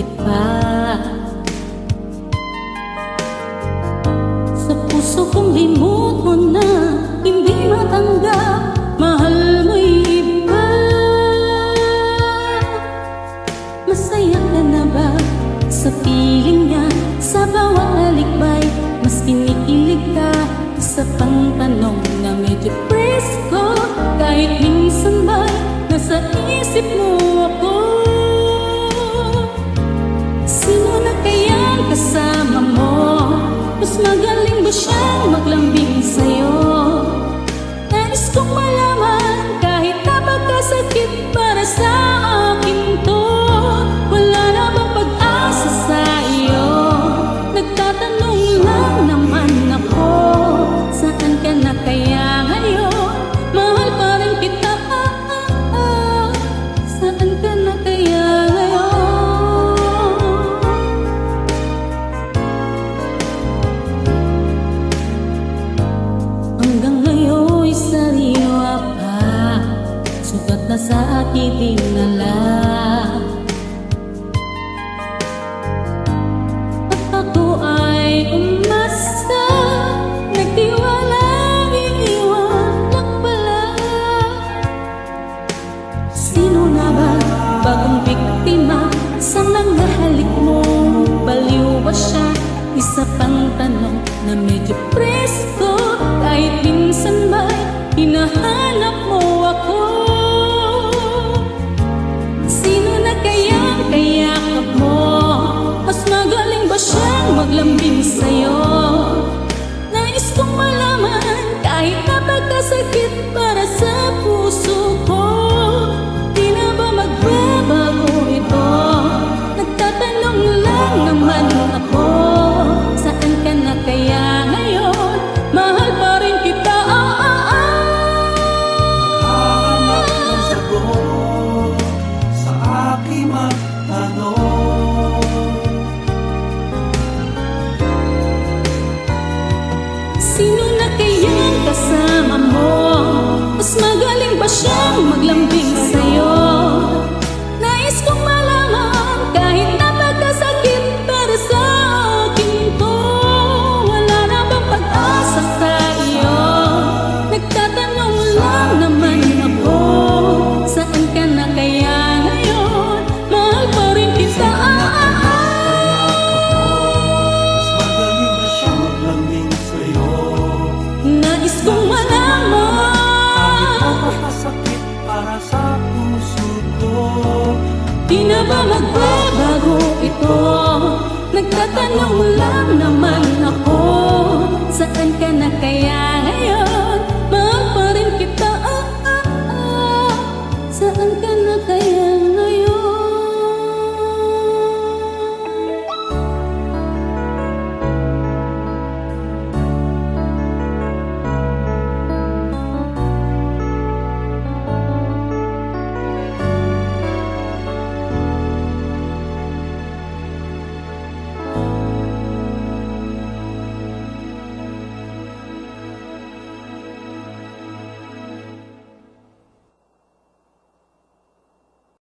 higit pa. Sa puso kong limot mo na, hindi matanggap, mahal mo'y iba. Masaya ka na ba sa piling niya? Sa bawat alikbay, mas kinikilig ka. Isa pang tanong na medyo presko, kahit minsan ba'y nasa isip mo ako? Sino na kayang kasama mo? Mas magaling ba siyang maglambing sa'yo? Nais kong malaman kahit napagkasakit para sa akin to. Wala na bang pag-asa sa iyo? Nagtatanong lang naman ako, saan ka na kaya ngayon? Mahal pa rin kita, saan ka na kaya ngayon? Hanggang ngayon'y sariwa pa, sugat na sa aking dinala. At ako ay umasa, nagtiwala, iniwan lang pala. Sino na ba bagong biktima sa mga halik mo? Baliw ba siya? Isa pang tanong na medyo presko, kahit minsan ba'y hinahanap mo ako? Sino na kayang kayakap mo? Mas magaling ba siyang maglambing sa'yo? Nais kong malaman kahit napagkasakit para sa puso ko. Di na ba magbabago ito? Nagtatanong lang naman ako, saan ka na kaya ngayon? Mahal pa rin kita, Hahanap ng sagot sa aking magtanong. sino na kayang kasama mo? Mas magaling ba siyang maglambing sa'yo? Nais kong malaman kahit napagkasakit para sa akin to. Wala na bang pag-asa sa iyo? Nagtatanong lang naman ako, saan ka na kaya ngayon? Mahal pa rin kita, Mas magaling ba siya maglambing sa'yo? nais kong malaman. Napakasakit para sa puso ko. Di na ba magbabago ito? Nagtatanong lang